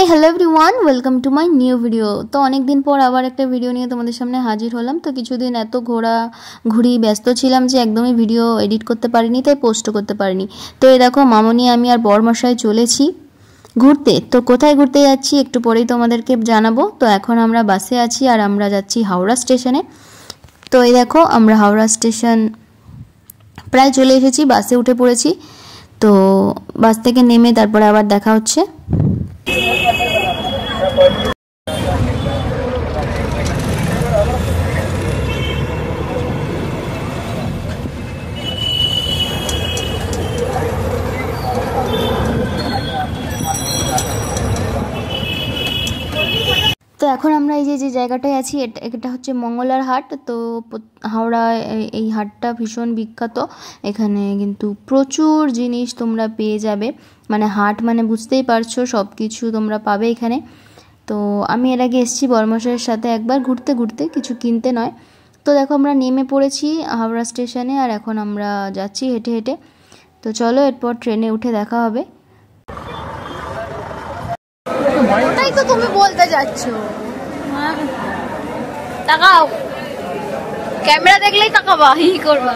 Hello everyone welcome to my new video. तो अनेक दिन पर आबार एक भिडियो निये तोमादेर सामने हाजिर हलाम। तो किछुदिन एत घोरा घुरी व्यस्त छिलाम जे एकदमई भिडियो एडिट करते पारिनी, ताई पोस्ट करते पारिनी। तो ये देखो मामनी आमी आर बरमशाई चलेछि घुरते। तो कोथाय घुरते जाচ্ছি एकटू परेई तोमादेरके जानाबो। तो एखन आमरा बासे आछि आर आमरा जाচ্ছি हावड़ा स्टेशने। तो ये देखो आमरा हावड़ा स्टेशन प्राय चले एसेछि, बासे उठे पड़ेछि। तो बास थेके नेमे तारपरे आबार देखा होच्छे। तो এখন আমরা এই যে জায়গাটায় আছি এটা হচ্ছে মঙ্গলার হাট। তো হাওড়া এই হাটটা ভীষণ বিখ্যাত। এখানে কিন্তু প্রচুর জিনিস তোমরা পেয়ে যাবে, মানে হাট মানে বুঝতেই পারছো সব কিছু তোমরা পাবে এখানে। তো আমি এর আগে এসেছি বর্মশাইয়ের সাথে একবার ঘুরতে ঘুরতে, কিছু কিনতে নয়। তো দেখো আমরা নেমে পড়েছি হাওড়া স্টেশনে আর এখন আমরা যাচ্ছি হেঁটে হেঁটে। তো চলো এরপর ট্রেনে উঠে দেখা হবে। ওটাই তো তুমি বলতে যাচ্ছো, তাকাও ক্যামেরা দেখলেই তাকাবা, হি করবা।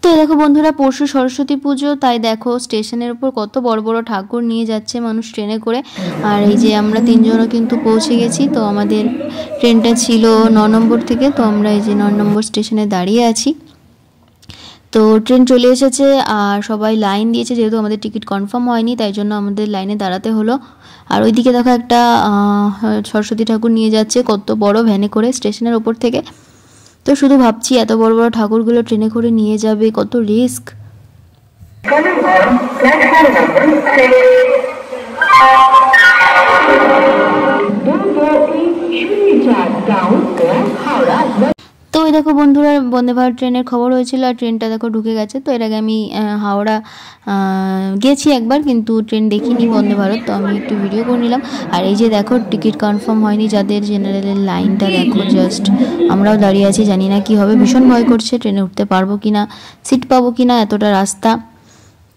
তো দেখো বন্ধুরা পরশু সরস্বতী পুজো, তাই দেখো স্টেশনের উপর কত বড় বড় ঠাকুর নিয়ে যাচ্ছে মানুষ ট্রেনে করে। আর এই যে আমরা তিনজনও কিন্তু পৌঁছে গেছি। তো আমাদের ট্রেনটা ছিল 9 নম্বর থেকে। তো আমরা এই যে 9 নম্বর স্টেশনে দাঁড়িয়ে আছি। তো ট্রেন চলে এসেছে আর সবাই লাইন দিয়েছে, যেহেতু আমাদের টিকিট কনফার্ম হয়নি তাই জন্য আমাদের লাইনে দাঁড়াতে হলো। আর ওইদিকে দেখো একটা সরস্বতী ঠাকুর নিয়ে যাচ্ছে কত বড় ভ্যানে করে স্টেশনের ওপর থেকে। তো শুধু ভাবছি এত বড় বড় ঠাকুরগুলো ট্রেনে করে নিয়ে যাবে, কত রিস্ক। তো ওই দেখো বন্ধুরা বন্দে ভারত ট্রেনের খবর হয়েছিল আর ট্রেনটা দেখো ঢুকে গেছে। তো এর আগে আমি হাওড়া গেছি একবার, কিন্তু ট্রেন দেখিনি বন্দে ভারত। তো আমি একটু ভিডিও করে নিলাম। আর এই যে দেখো টিকিট কনফার্ম হয়নি যাদের, জেনারেলের লাইনটা দেখো জাস্ট। আমরাও দাঁড়িয়ে আছি, জানি না কি হবে, ভীষণ ভয় করছে ট্রেনে উঠতে পারবো কিনা, সিট পাবো কিনা, এতটা রাস্তা।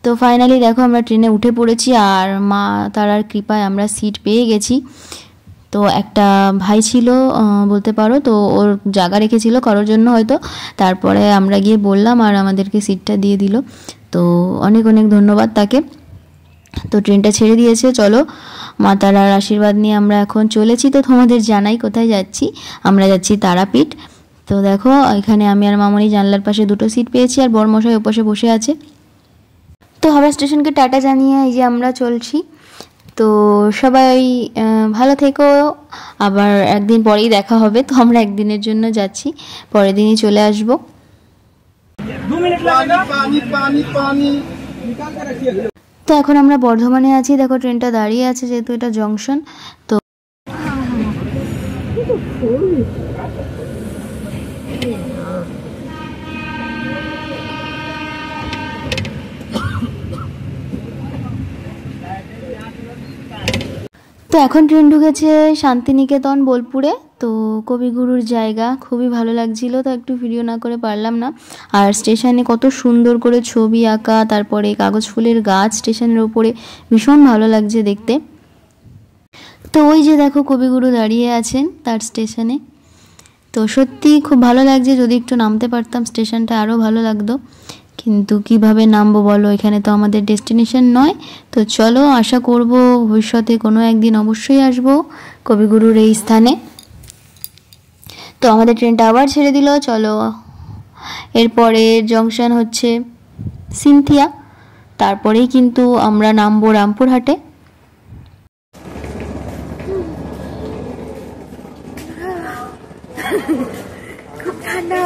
তো ফাইনালি দেখো আমরা ট্রেনে উঠে পড়েছি আর মা তারার কৃপায় আমরা সিট পেয়ে গেছি। তো একটা ভাই ছিল বলতে পারো, তো ওর জায়গা রেখেছিল কারোর জন্য হয়তো। তারপরে আমরা গিয়ে বললাম আর আমাদেরকে সিটটা দিয়ে দিল। তো অনেক অনেক ধন্যবাদ তাকে। তো ট্রেনটা ছেড়ে দিয়েছে, চলো মা তারার আশীর্বাদ নিয়ে আমরা এখন চলেছি। তো তোমাদের জানাই কোথায় যাচ্ছি, আমরা যাচ্ছি তারাপীঠ। তো দেখো এখানে আমি আর মামনি জানলার পাশে দুটো সিট পেয়েছি আর বরমশাই ওপাশে বসে আছে। তো হাওড়া স্টেশনকে টাটা জানিয়ে এই যে আমরা চলছি। তো সবাই ভালো থেকো, আবার একদিন পরেই দেখা হবে। তো আমরা একদিনের জন্য যাচ্ছি, পরের দিনই চলে আসবো। তো এখন আমরা বর্ধমানে আছি, দেখো ট্রেনটা দাঁড়িয়ে আছে যেহেতু এটা জংশন। তো তো এখন ট্রেন ঢুকেছে শান্তিনিকেতন বোলপুরে। তো কবিগুরুর জায়গা খুবই ভালো লাগছিল, তো একটু ভিডিও না করে পারলাম না। আর স্টেশনে কত সুন্দর করে ছবি আঁকা, তারপরে কাগজ ফুলের গাছ স্টেশনের ওপরে, ভীষণ ভালো লাগছে দেখতে। তো ওই যে দেখো কবিগুরু দাঁড়িয়ে আছেন তার স্টেশনে। তো সত্যি খুব ভালো লাগছে, যদি একটু নামতে পারতাম স্টেশনটা আরও ভালো লাগতো, কিন্তু কিভাবে নামবো বলো, এখানে তো আমাদের ডেস্টিনেশন নয়। তো চলো আশা করব ভবিষ্যতে কোনো একদিন অবশ্যই আসবো কবিগুরুর এই স্থানে। তো আমাদের ট্রেনটা আবার ছেড়ে দিল, চলো এরপরে জংশন হচ্ছে সিনথিয়া, তারপরেই কিন্তু আমরা নামবো রামপুরহাটে। খুব ঠান্ডা।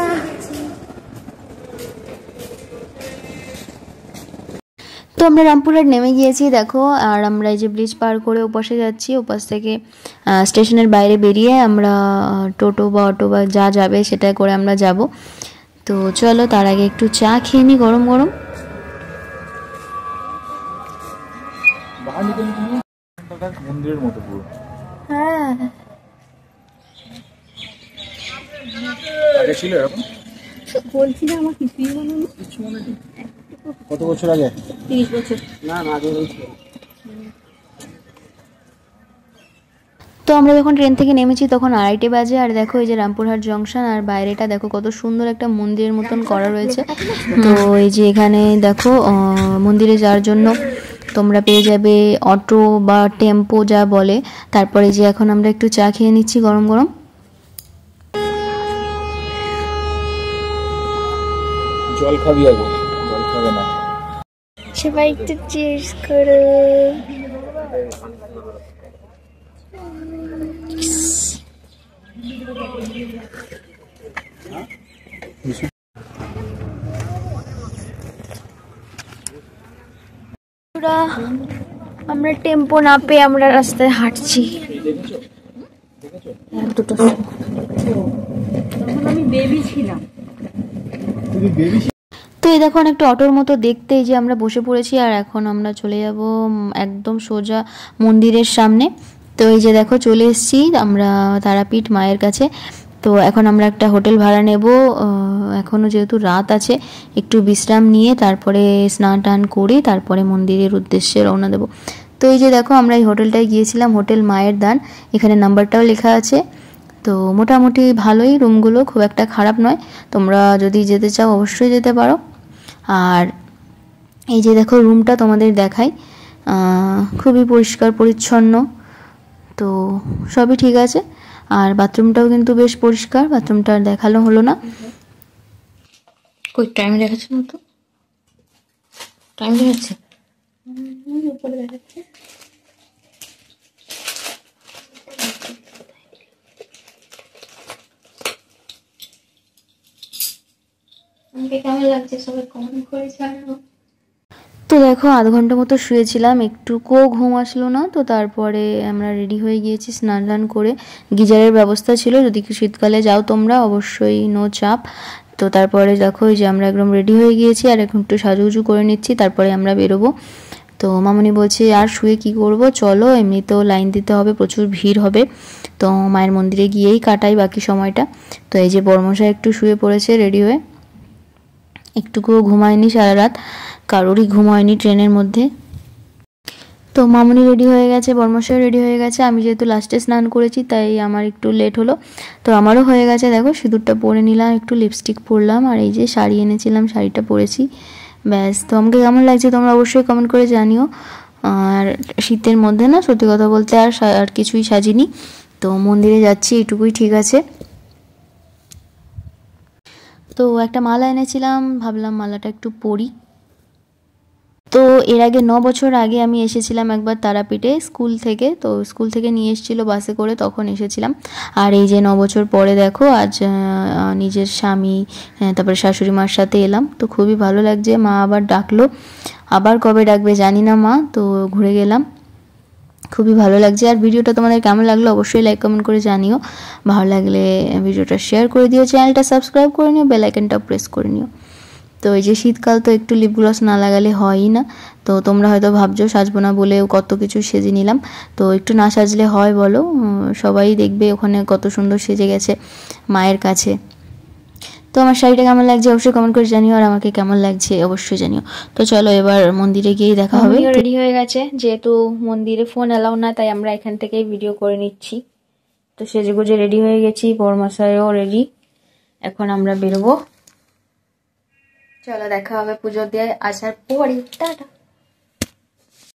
তো আমরা রামপুরহাট নেমে গিয়েছি দেখো। আর আমরা এই যে ব্রিজ পার করে ওপাশে যাচ্ছি, ওপাশ থেকে স্টেশনের বাইরে বেরিয়ে আমরা টোটো বা অটো বা যা যাবে সেটা করে আমরা যাব। তো চলো তার আগে একটু চা খেয়ে নিই গরম গরম। দেখ মন্দিরের মতো পুরো। হ্যাঁ আগে ছিল এরকম? বলছি না আমার কিছুই মনে নেই। কিছু মনে নেই। কত বছর আগে? 30 বছর। না না আগে হয়েছিল। তো আমরা যখন ট্রেন থেকে নেমেছি তখন 2:30 বাজে, আর দেখো এই যে রামপুরহাট জংশন, আর বাইরেটা দেখো কত সুন্দর একটা মন্দিরের মতন করা রয়েছে। তো এই যে এখানে দেখো মন্দিরে যাওয়ার জন্য তোমরা পেয়ে যাবে অটো বা টেম্পো যা বলে। তারপরে যে এখন আমরা একটু চা খেয়ে নিচ্ছি গরম গরম। জল খাবি আগে? জল খাবে না। সবাই একটু চিয়ার্স করো। আমরা টেম্পো না পেয়ে আমরা রাস্তায় হাঁটছি। দুটো আমি বেবি ছিলাম। তো এই দেখো একটা অটোর মতো দেখতে, যে আমরা বসে পড়েছি, আর এখন আমরা চলে যাব একদম সোজা মন্দিরের সামনে। তো এই যে দেখো চলে এসেছি আমরা তারাপীঠ মায়ের কাছে। তো এখন আমরা একটা হোটেল ভাড়া নেব। এখনও যেহেতু রাত আছে, একটু বিশ্রাম নিয়ে তারপরে স্নান টান করে তারপরে মন্দিরের উদ্দেশ্যে রওনা দেব। তো এই যে দেখো আমরা এই হোটেলটায় গিয়েছিলাম, হোটেল মায়ের দান। এখানে নাম্বারটাও লেখা আছে। তো মোটামুটি ভালোই রুমগুলো, খুব একটা খারাপ নয়। তোমরা যদি যেতে চাও অবশ্যই যেতে পারো। আর এই যে দেখো রুমটা তোমাদের দেখাই, খুবই পরিষ্কার পরিচ্ছন্ন। তো সবই ঠিক আছে। আর বাথরুমটাও কিন্তু বেশ পরিষ্কার, বাথরুমটা আর দেখানো হলো না। কই টাইম দেখাচ্ছে না তো? টাইম দেখাচ্ছে উপরে দেখাচ্ছে। আমাকে কেমন লাগছে সবাই কমেন্ট করে জানাও। তো দেখো আধ ঘন্টা মতো শুয়েছিলাম, একটুকুও ঘুম আসলো না। তো তারপরে আমরা রেডি হয়ে গিয়েছি স্নান টান করে। গিজারের ব্যবস্থা ছিল, যদি কি শীতকালে যাও তোমরা অবশ্যই নো চাপ। তো তারপরে দেখো এই যে আমরা একদম রেডি হয়ে গিয়েছি, আর এখন একটু সাজুগুজু করে নিচ্ছি, তারপরে আমরা বেরোবো। তো মামনি বলছে আর শুয়ে কি করব, চলো, এমনিতেও লাইন দিতে হবে, প্রচুর ভিড় হবে। তো মায়ের মন্দিরে গিয়েই কাটাই বাকি সময়টা। তো এই যে বর্মশাই একটু শুয়ে পড়েছে রেডি হয়ে, একটুকুও ঘুমায়নি সারা রাত, কারোরই ঘুম হয়নি ট্রেনের মধ্যে। তো মামনি রেডি হয়ে গেছে, বর্মশাই রেডি হয়ে গেছে। আমি যেহেতু লাস্টে স্নান করেছি তাই আমার একটু লেট হলো। তো আমারও হয়ে গেছে, দেখো সিঁদুরটা পরে নিলাম, একটু লিপস্টিক পরলাম, আর এই যে শাড়ি এনেছিলাম শাড়িটা পরেছি। ব্যাস। তো আমাকে কেমন লাগছে তোমরা অবশ্যই কমেন্ট করে জানিও। আর শীতের মধ্যে না সত্যি কথা বলতে আর কিছুই সাজিনি। তো মন্দিরে যাচ্ছি এটুকুই ঠিক আছে। তো একটা মালা এনেছিলাম, ভাবলাম মালাটা একটু পরি। তো এর আগে 9 বছর আগে আমি এসেছিলাম একবার তারাপীঠে স্কুল থেকে। তো স্কুল থেকে নিয়ে এসেছিলো বাসে করে, তখন এসেছিলাম। আর এই যে 9 বছর পরে দেখো আজ নিজের স্বামী তারপরে শাশুড়ি মার সাথে এলাম। তো খুবই ভালো লাগছে। মা আবার ডাকলো, আবার কবে ডাকবে জানি না মা। তো ঘুরে গেলাম, খুবই ভালো লাগছে। আর ভিডিওটা তোমাদের কেমন লাগলো অবশ্যই লাইক কমেন্ট করে জানিও। ভালো লাগলে ভিডিওটা শেয়ার করে দিও, চ্যানেলটা সাবস্ক্রাইব করে নিও, বেল আইকনটাও প্রেস করে নিও। তো এই যে শীতকাল, তো একটু লিপ গ্লস না লাগালে হয়ই না। তো তোমরা হয়তো ভাবছো সাজবো না বলেও কত কিছু সেজে নিলাম। তো একটু না সাজলে হয় বলো? সবাই দেখবে ওখানে কত সুন্দর সেজে গেছে মায়ের কাছে। তো আমার শাড়িটা কেমন লাগছে অবশ্যই কমেন্ট করে জানিও, আর আমাকে কেমন লাগছে অবশ্যই জানিও। তো চলো এবার মন্দিরে গিয়ে দেখা হবে। রেডি হয়ে গেছে, যেহেতু মন্দিরে ফোন অ্যালাউ না তাই আমরা এখান থেকেই ভিডিও করে নিচ্ছি। তো সেজেগুজে রেডি হয়ে গেছি, বড়মশাইও রেডি। এখন আমরা বেরোবো। চলো দেখা হবে পুজো দিয়ে আসার পরে। টাটা।